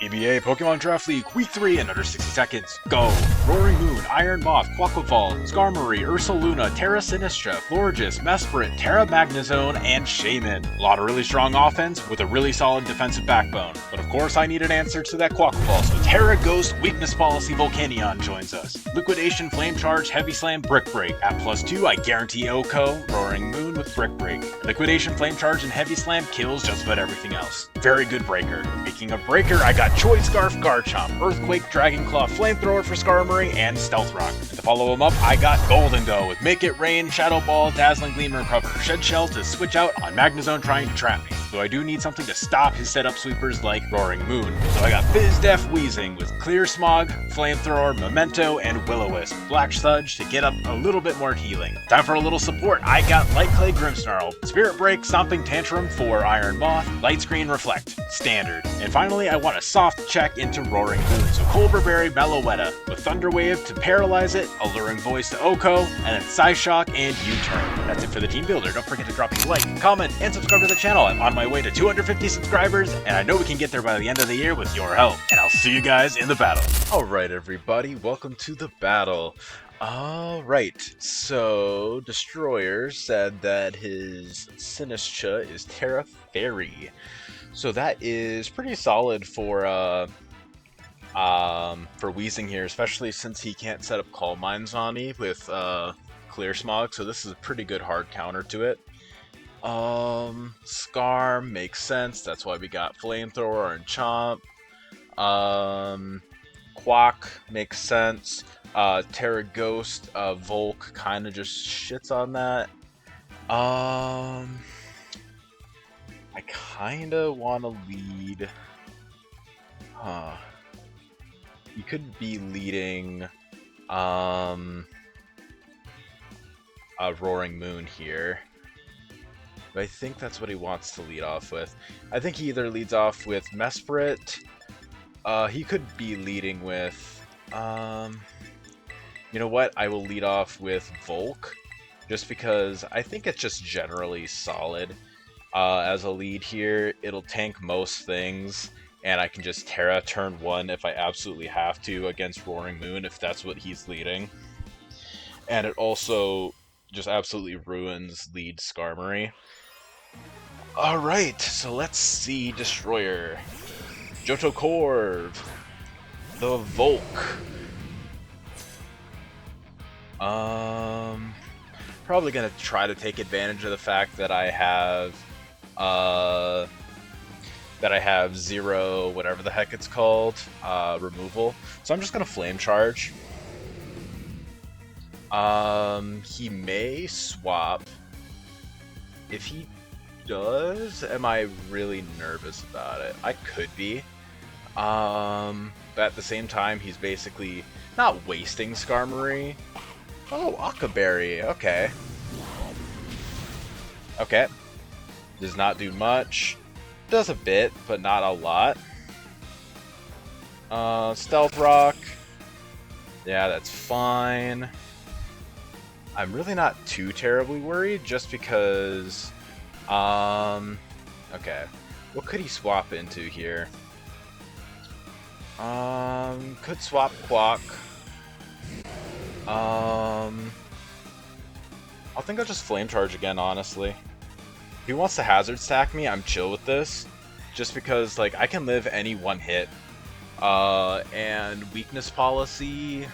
PBA Pokemon Draft League Week 3 in under 60 seconds. Go! Roaring Moon, Iron Moth, Quaquaval, Skarmory, Ursaluna, Terra Sinistra, Florges, Mesprit, Terra Magnezone, and Shaman. A lot of really strong offense with a really solid defensive backbone. But of course I need an answer to that Quaquaval, so Terra Ghost Weakness Policy Volcanion joins us. Liquidation, Flame Charge, Heavy Slam, Brick Break. At +2 I guarantee Oko, Roaring Moon with Brick Break. Liquidation, Flame Charge, and Heavy Slam kills just about everything else. Very good breaker. Speaking of breaker, I got Choice Scarf, Garchomp, Earthquake, Dragon Claw, Flamethrower for Skarmory, and Stealth Rock. And to follow him up, I got Golden Go with Make It Rain, Shadow Ball, Dazzling Gleam, and Recover. Shed Shell to switch out on Magnezone trying to trap me. So I do need something to stop his setup sweepers like Roaring Moon. So I got Biz Def Weezing with Clear Smog, Flamethrower, Memento, and Will-O-Wisp. Black Sludge to get up a little bit more healing. Time for a little support. I got Light Clay Grimmsnarl, Spirit Break, Stomping Tantrum for Iron Moth, Light Screen Reflect, Standard. And finally, I want a soft check into Roaring Moon. So Colbur Berry, Meloetta with Thunder Wave to paralyze it, Alluring Voice to Oko, and then Psyshock and U-Turn. That's it for the team builder. Don't forget to drop a like, comment, and subscribe to the channel. I'm on my way to 250 subscribers, and I know we can get there by the end of the year with your help. And I'll see you guys in the battle. Alright everybody, welcome to the battle. Alright, so Destroyer said that his Sinistra is Terra Fairy. So that is pretty solid for Weezing here, especially since he can't set up Calm Minds on me with Clear Smog, so this is a pretty good hard counter to it. Scar makes sense, that's why we got Flamethrower and Chomp. Quack makes sense. Terra Ghost, Volk kinda just shits on that. I kinda wanna lead. You could be leading a Roaring Moon here. But I think that's what he wants to lead off with. I think he either leads off with Mesprit. He could be leading with you know what? I will lead off with Volk, just because I think it's just generally solid. As a lead here, it'll tank most things, and I can just Terra turn 1 if I absolutely have to against Roaring Moon if that's what he's leading. And it also just absolutely ruins lead Skarmory. Alright, so let's see Destroyer. Johto Corv. The Volk. Probably gonna try to take advantage of the fact that I have 0, whatever the heck it's called, removal. So I'm just gonna Flame Charge. He may swap. If he does, am I really nervous about it? I could be. But at the same time, he's basically not wasting Skarmory. Oh, Akaberry, okay. Okay. Does not do much. Does a bit, but not a lot. Stealth Rock. Yeah, that's fine. I'm really not too terribly worried, just because... okay. What could he swap into here? Could swap Quack. I think I'll just Flame Charge again, honestly. If he wants to Hazard Stack me, I'm chill with this. Just because, like, I can live any one hit. And Weakness Policy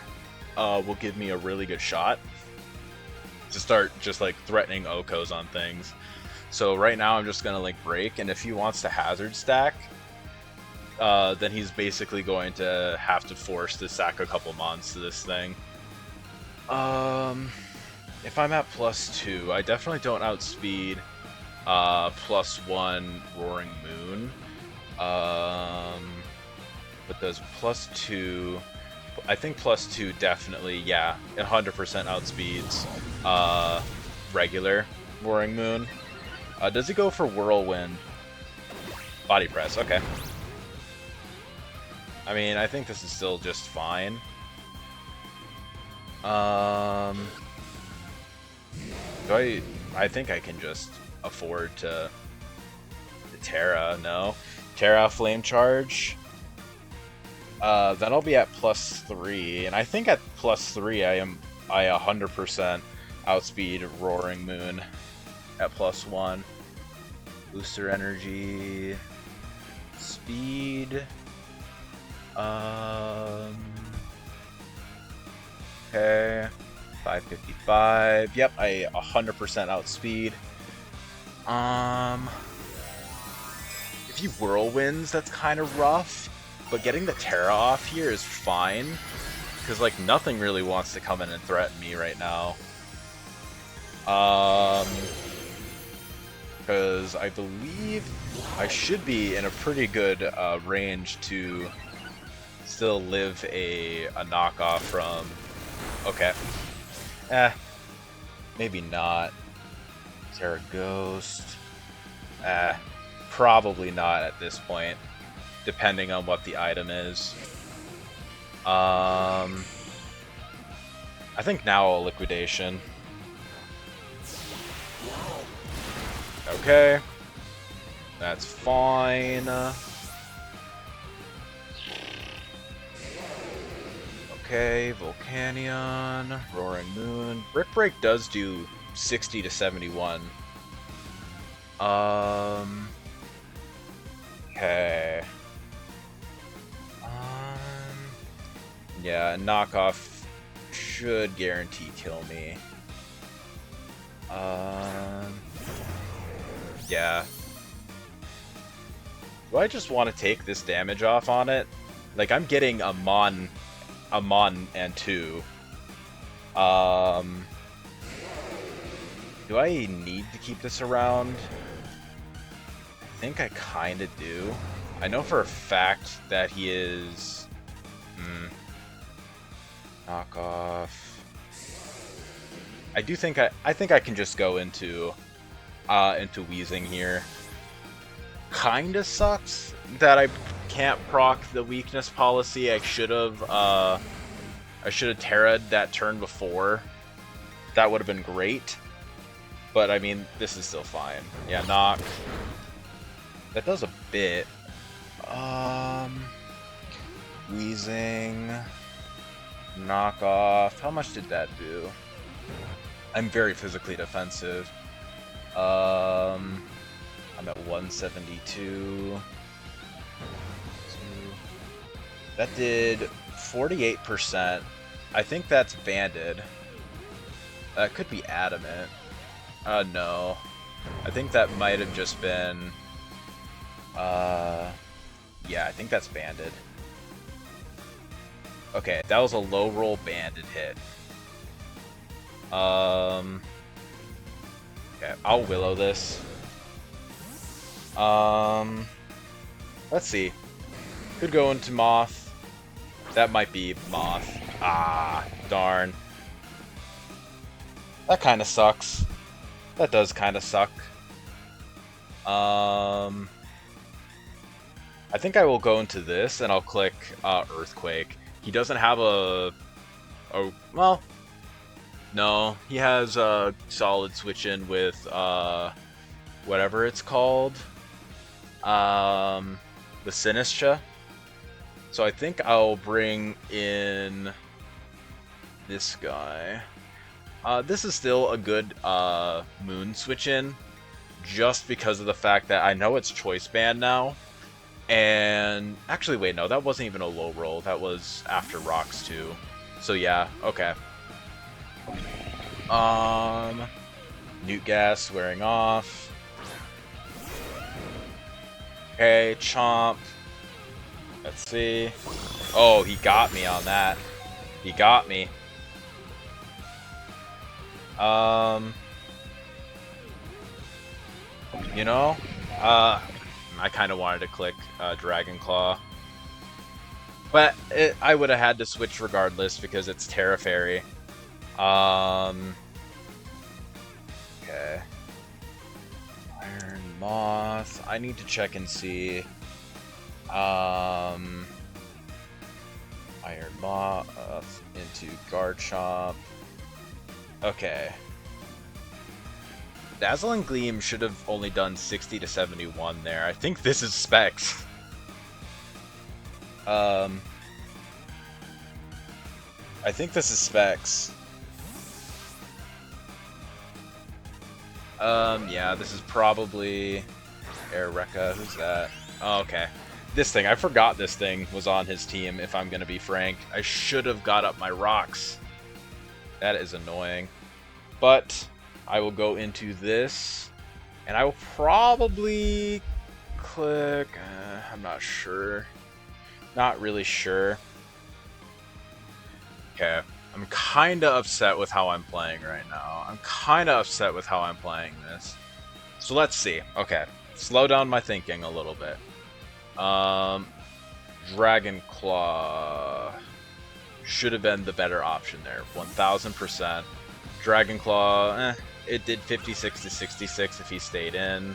will give me a really good shot to start just, like, threatening Okos on things. So right now I'm just gonna, like, break, and if he wants to Hazard Stack, then he's basically going to have to force to sack a couple mons to this thing. If I'm at +2, I definitely don't outspeed +1 Roaring Moon. But does +2... I think +2 definitely, yeah, 100% outspeeds regular Roaring Moon. Does he go for Whirlwind? Body Press, okay. I mean, I think this is still just fine. I think I can just afford to Terra, no? Terra Flame Charge. Then I'll be at +3, and I think at +3 I 100% outspeed Roaring Moon at +1. Booster energy, speed. Okay, 555. Yep, I 100% outspeed. If he whirlwinds, that's kind of rough. But getting the Terra off here is fine, because like nothing really wants to come in and threaten me right now. Because I believe I should be in a pretty good range to still live a knockoff from. Okay. Maybe not. Terra Ghost. Probably not at this point, depending on what the item is. I think now a Liquidation. Okay. That's fine. Okay, Volcanion, Roaring Moon. Brick Break does do 60 to 71. Okay. Yeah, knockoff should guarantee kill me. Yeah. Do I just want to take this damage off on it? Like, I'm getting a Mon and 2. Do I need to keep this around? I think I kinda do. I know for a fact that he is... knockoff. I think I can just go into Wheezing here. Kinda sucks that I can't proc the weakness policy. I should have Terra'd that turn before. That would have been great. But I mean, this is still fine. Yeah, knock. That does a bit. Wheezing. Knockoff. How much did that do? I'm very physically defensive. I'm at 172. That did 48%. I think that's banded. That could be adamant. No. I think that might have just been... yeah, I think that's banded. Okay, that was a low roll banded hit. Okay, I'll Willow this. Let's see. Could go into Moth. That might be Moth. Ah, darn. That kind of sucks. That does kind of suck. I think I will go into this and I'll click Earthquake. He doesn't have a well, no, he has a solid switch in with whatever it's called, the Sinistcha. So I think I'll bring in this guy. This is still a good Moon switch in, just because of the fact that I know it's choice band now. And actually, wait, no, that wasn't even a low roll. That was after Rocks too. So yeah, okay. Newt Gas wearing off. Okay, Chomp. Let's see. Oh, he got me on that. He got me. You know, I kind of wanted to click Dragon Claw, but I would have had to switch regardless because it's Terra Fairy. Okay. Iron Moth. I need to check and see. Iron Moth into Garchomp. Okay. Dazzling Gleam should have only done 60 to 71 there. I think this is Specs. I think this is Specs. Yeah, this is probably Eureka. Who's that? Oh, okay. This thing. I forgot this thing was on his team, if I'm gonna be frank. I should have got up my rocks. That is annoying. But I will go into this, and I will probably click... I'm not sure. Not really sure. Okay. I'm kind of upset with how I'm playing right now. I'm kind of upset with how I'm playing this. So let's see. Okay. Slow down my thinking a little bit. Dragon Claw should have been the better option there. 1000%. Dragon Claw, it did 56 to 66 if he stayed in.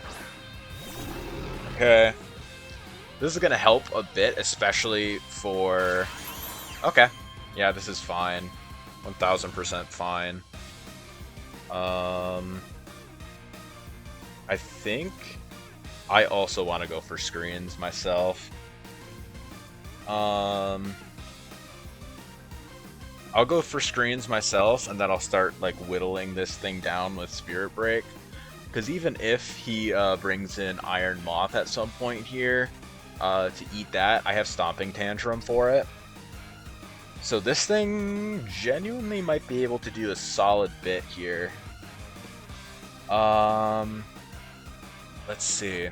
Okay. This is going to help a bit, especially for... Okay. Yeah, this is fine. 1000% fine. I think I also want to go for screens myself. I'll go for screens myself, and then I'll start like whittling this thing down with Spirit Break. Because even if he brings in Iron Moth at some point here to eat that, I have Stomping Tantrum for it. So this thing genuinely might be able to do a solid bit here. Let's see.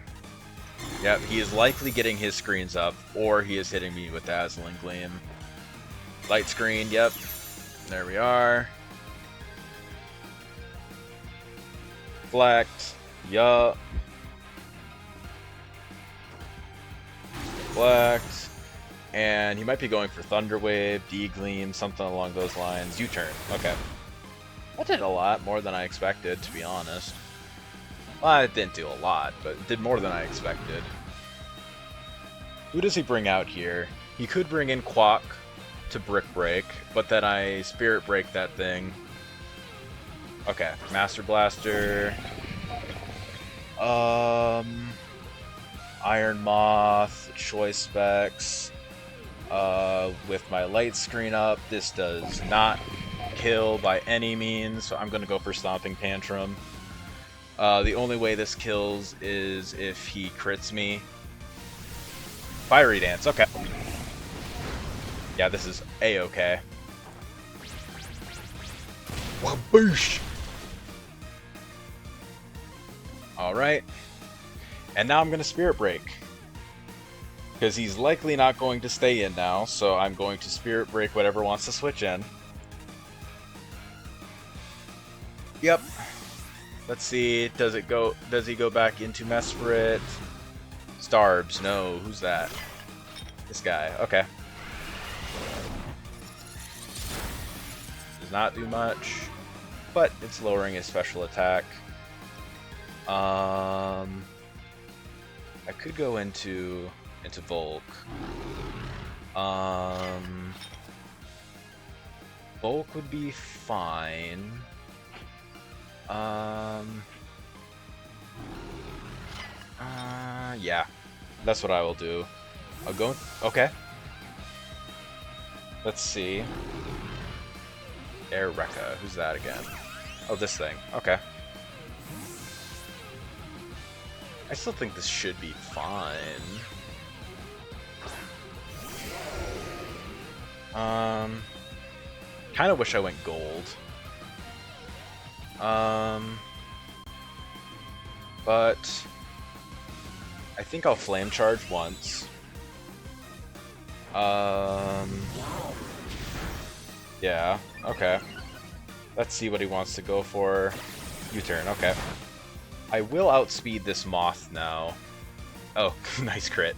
Yep, he is likely getting his screens up, or he is hitting me with Dazzling Gleam. Light screen, yep. There we are. Flex, yup. Flex. And he might be going for Thunder Wave, D-Gleam, something along those lines. U-turn, okay. That did a lot more than I expected, to be honest. Well, it didn't do a lot, but it did more than I expected. Who does he bring out here? He could bring in Quack to Brick Break, but then I Spirit Break that thing. Okay, Master Blaster. Iron Moth, Choice Specs. With my light screen up, this does not kill by any means, so I'm gonna go for Stomping Tantrum. The only way this kills is if he crits me. Fiery Dance, okay. Yeah, this is A-okay. Waboosh! Alright. And now I'm gonna Spirit Break. Because he's likely not going to stay in now, so I'm going to Spirit Break whatever wants to switch in. Yep. Let's see, does he go back into Mesprit? Starbs, no, who's that? This guy, okay. Does not do much, but it's lowering his special attack. I could go into Volk. Volk would be fine. Yeah, that's what I will do. I'll go. Okay. Let's see. Eureka. Who's that again? Oh, this thing. Okay. I still think this should be fine. Kind of wish I went gold. But I think I'll Flame Charge once. Yeah, okay. Let's see what he wants to go for. U-turn, okay. I will outspeed this Moth now. Oh, nice crit.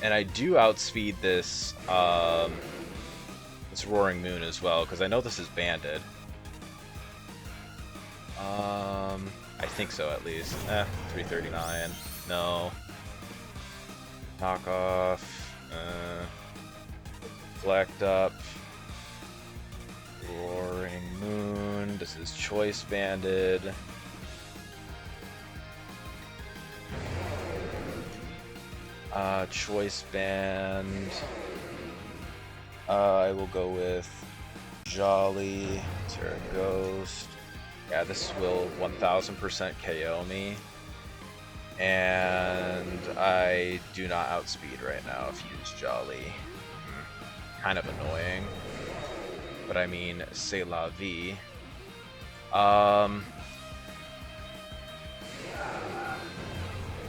And I do outspeed this, this Roaring Moon as well, because I know this is banded. I think so, at least. 339. No. Knockoff. Flecked up. Roaring Moon. This is choice banded. Choice band. I will go with Jolly, Terra Ghost. Yeah, this will 1000% KO me. And I do not outspeed right now if you use Jolly. Kind of annoying. But I mean, c'est la vie.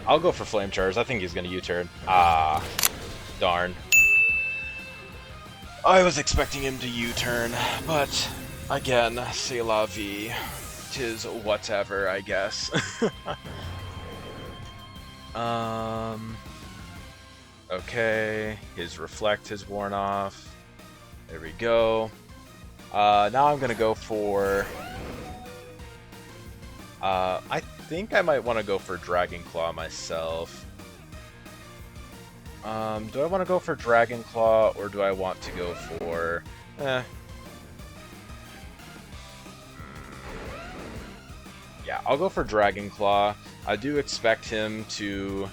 I'll go for Flame Charge. I think he's gonna U-turn. Ah, darn. I was expecting him to U-turn, but again, c'est la vie. 'Tis whatever, I guess. Okay, his Reflect has worn off. There we go. Now I'm gonna go for... I think I might want to go for Dragon Claw myself. Do I want to go for Dragon Claw, or do I want to go for... Yeah, I'll go for Dragon Claw. I do expect him to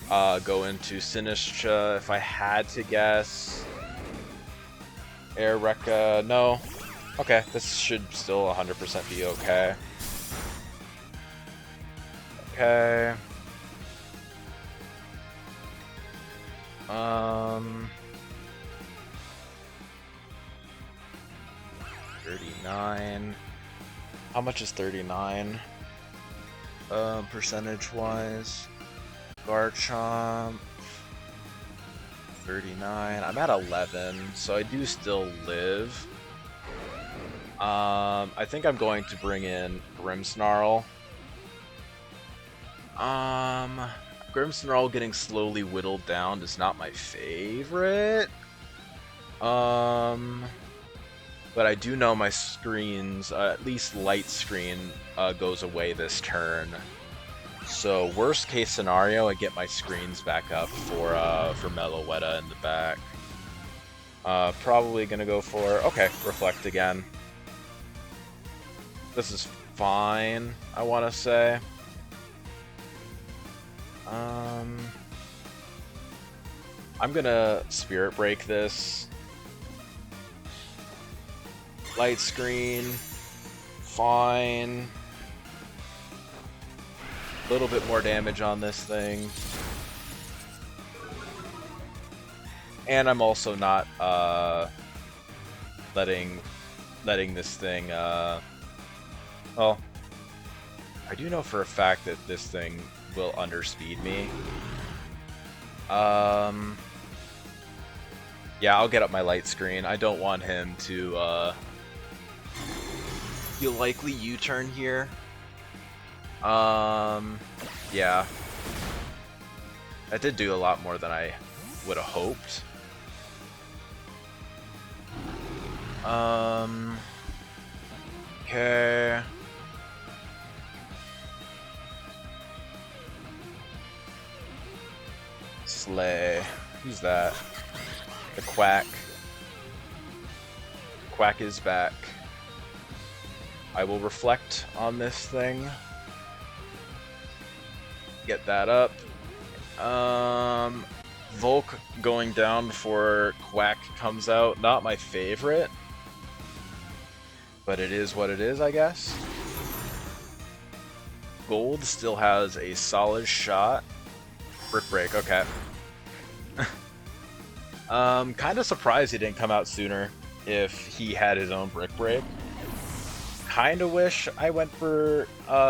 go into Sinistcha if I had to guess. Air Rekka, no. Okay, this should still 100% be okay. Okay. 39. How much is 39? Percentage-wise. Garchomp. 39. I'm at 11, so I do still live. I think I'm going to bring in Grimmsnarl. Grimmsnarl getting slowly whittled down is not my favorite. But I do know my screens, at least light screen, goes away this turn. So worst case scenario, I get my screens back up for Meloetta in the back. Probably gonna go for, okay, Reflect again. This is fine, I want to say. I'm gonna Spirit Break this. Light Screen, fine. A little bit more damage on this thing. And I'm also not letting this thing well, I do know for a fact that this thing will underspeed me. Yeah, I'll get up my Light Screen. I don't want him to you'll likely U-turn here. Yeah. That did do a lot more than I would have hoped. Okay. Slay. Who's that? The Quack. Quack is back. I will Reflect on this thing. Get that up. Volk going down before Quack comes out. Not my favorite. But it is what it is, I guess. Gold still has a solid shot. Brick Break, okay. Kind of surprised he didn't come out sooner if he had his own Brick Break. Kind of wish I went for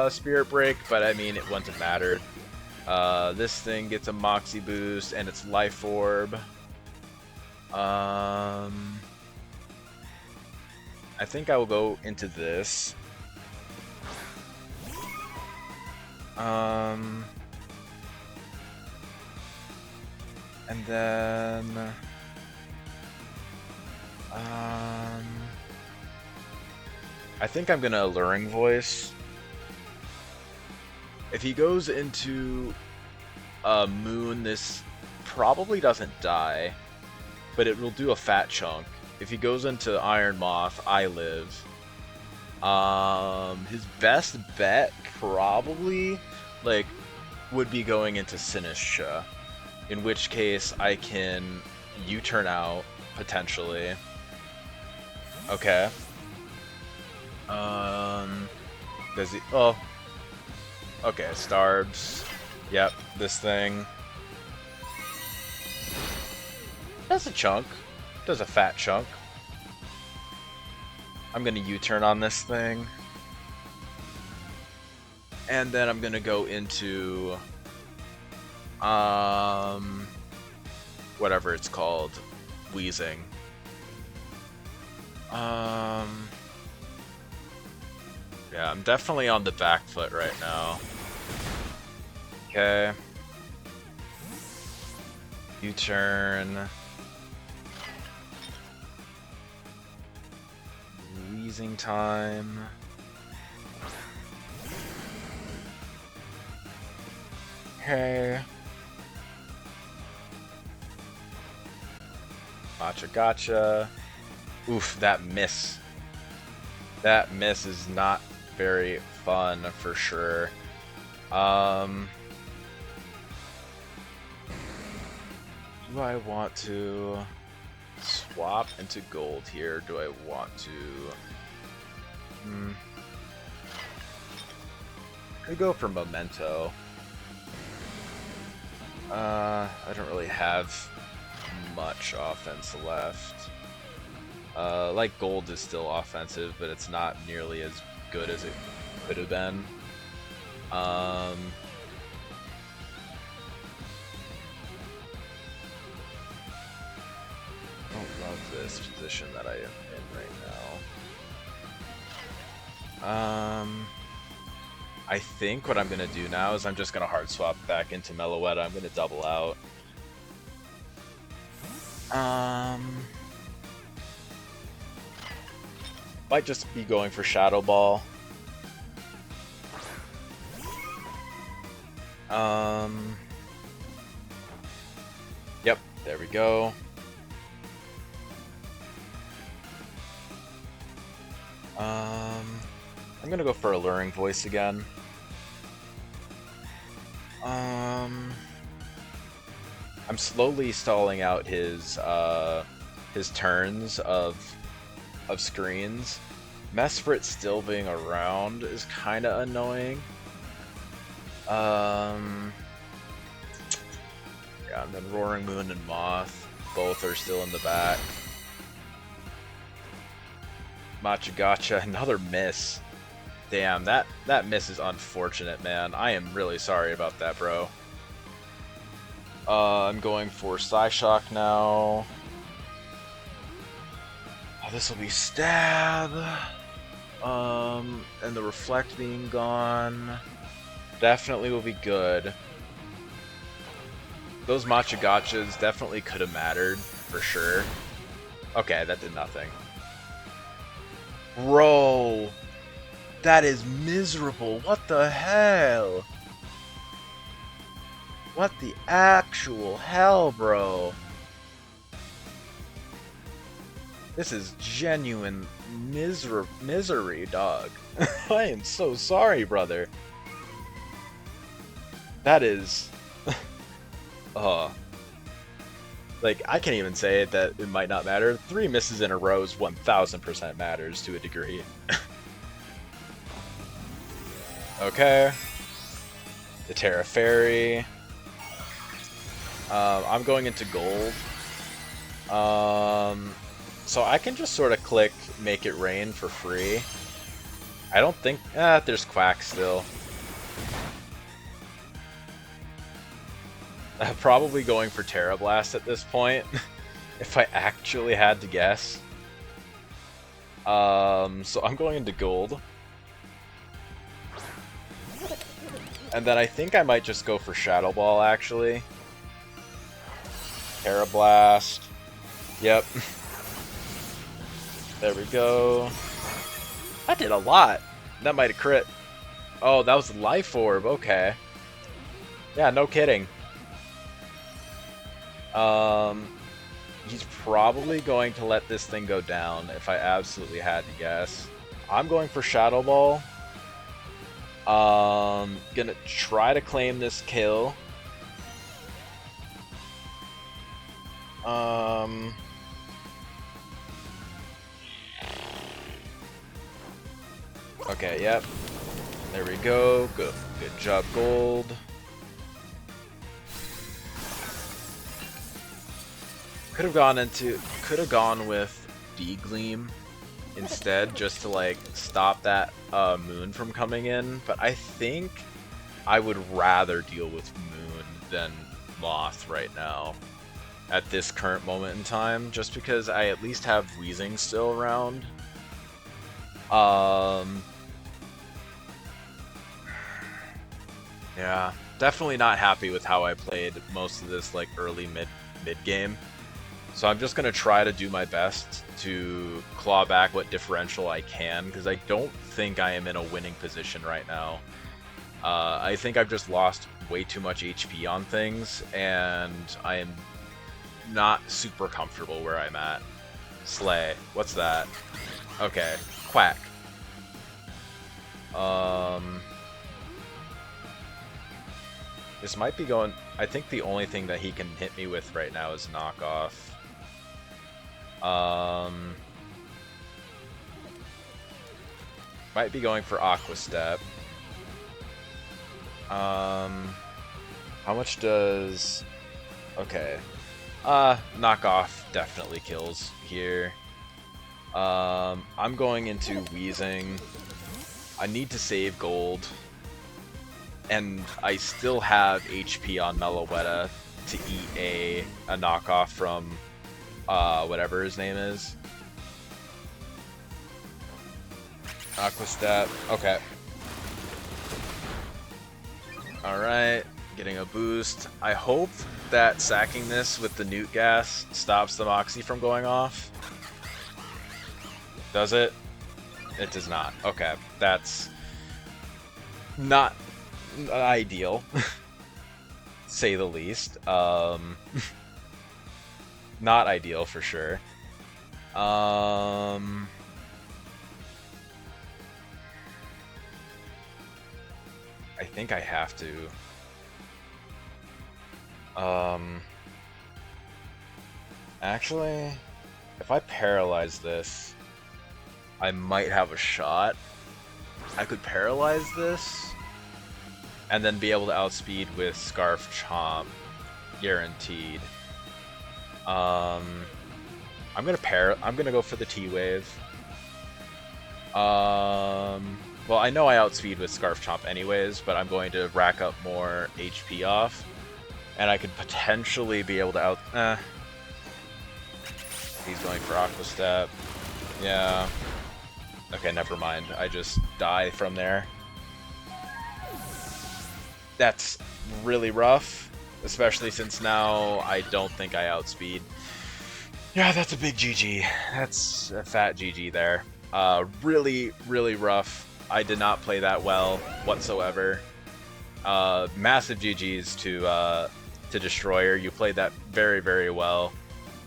Spirit Break, but I mean, it wouldn't have mattered. This thing gets a Moxie boost and its Life Orb. I think I will go into this. And then I think I'm gonna Alluring Voice. If he goes into Moon, this probably doesn't die, but it will do a fat chunk. If he goes into Iron Moth, I live. His best bet probably would be going into Sinistcha, in which case I can U-turn out, potentially. Okay. Does he? Oh. Okay, Starbs. Yep, this thing. Does a chunk. Does a fat chunk. I'm gonna U-turn on this thing. And then I'm gonna go into whatever it's called. Wheezing. Yeah, I'm definitely on the back foot right now. Okay. U-turn. Wheezing time. Okay. Gotcha. Oof, that miss. That miss is not very fun for sure. Do I want to swap into gold here? Do I want to... I go for Memento. I don't really have much offense left. Like gold is still offensive, but it's not nearly as good as it could have been. I don't love this position that I am in right now. I think what I'm gonna do now is I'm just gonna hard swap back into Meloetta. I'm gonna double out. Might just be going for Shadow Ball. Yep, there we go. I'm gonna go for Alluring Voice again. I'm slowly stalling out his turns of screens. Mesprit still being around is kind of annoying. Yeah, and then Roaring Moon and Moth both are still in the back. Machagacha, another miss. Damn, that miss is unfortunate, man. I am really sorry about that, bro. I'm going for Psyshock now. Oh, this will be Stab. And the Reflect being gone definitely will be good. Those Machagachas definitely could have mattered, for sure. Okay, that did nothing. Bro! That is miserable. What the hell? What the actual hell, bro? This is genuine misery, dog. I am so sorry, brother. That is... Like, I can't even say that it might not matter. 3 misses in a row is 1000% matters to a degree. Okay. The Terra Fairy. I'm going into gold. So I can just sort of click Make It Rain for free. I don't think... there's Quack still. I'm probably going for Terra Blast at this point, if I actually had to guess. So I'm going into gold. And then I think I might just go for Shadow Ball, actually. Terra Blast. Yep. There we go. That did a lot. That might have crit. Oh, that was Life Orb. Okay. Yeah, no kidding. He's probably going to let this thing go down if I absolutely had to guess. I'm going for Shadow Ball. Gonna try to claim this kill. Okay, yep. There we go. Good job, gold. Could have gone with B-Gleam instead, just to like stop that moon from coming in. But I think I would rather deal with moon than moth right now at this current moment in time, just because I at least have Weezing still around. Yeah, definitely not happy with how I played most of this like early mid game. So I'm just gonna try to do my best to claw back what differential I can, because I don't think I am in a winning position right now. I think I've just lost way too much HP on things, and I am not super comfortable where I'm at. Slay. What's that? Okay. Quack. This might be going... I think the only thing that he can hit me with right now is knockoff. Might be going for Aqua Step. How much does... Okay. Knockoff definitely kills here. I'm going into Weezing. I need to save gold. And I still have HP on Meloetta to eat a knockoff from whatever his name is. Aqua Step. Okay. Alright. Getting a boost. I hope that sacking this with the Newt Gas stops the Moxie from going off. Does it? It does not. Okay. That's not ideal, say the least. Not ideal for sure. I think I have to. Actually, if I paralyze this, I might have a shot. I could paralyze this and then be able to outspeed with Scarf Chomp, guaranteed. I'm gonna go for the T-Wave. Well, I know I outspeed with Scarf Chomp anyways, but I'm going to rack up more HP off, and I could potentially be able to He's going for Aqua Step. Yeah. Okay, never mind. I just die from there. That's really rough, especially since now I don't think I outspeed. Yeah, that's a big GG. That's a fat GG there. Really, really rough. I did not play that well whatsoever. Massive GGs to Destroyer. You played that very, very well,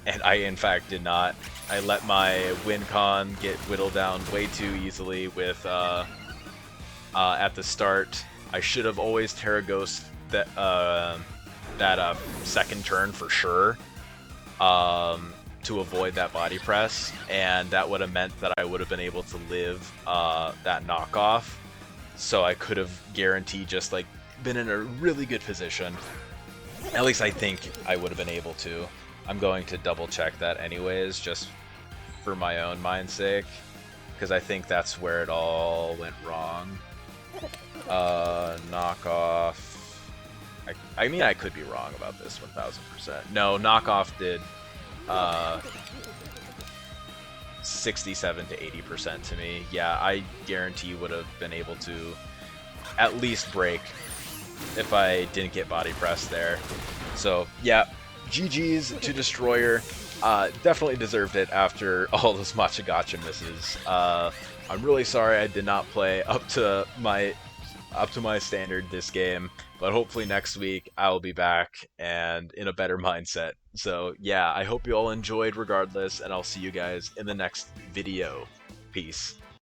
and I, in fact, did not. I let my win con get whittled down way too easily with at the start. I should have always Terra Ghost that second turn for sure, to avoid that body press, and that would have meant that I would have been able to live that knockoff. So I could have guaranteed just like been in a really good position. At least I think I would have been able to. I'm going to double check that anyways, just for my own mind's sake, because I think that's where it all went wrong. Knockoff. I mean, I could be wrong about this 1000%. No, knockoff did 67 to 80% to me. Yeah, I guarantee would have been able to at least break if I didn't get body pressed there. So yeah, GG's to Destroyer. Definitely deserved it after all those Matcha Gotcha misses. I'm really sorry I did not play up to my standard this game, but hopefully next week I'll be back and in a better mindset. So yeah, I hope you all enjoyed regardless, and I'll see you guys in the next video. Peace.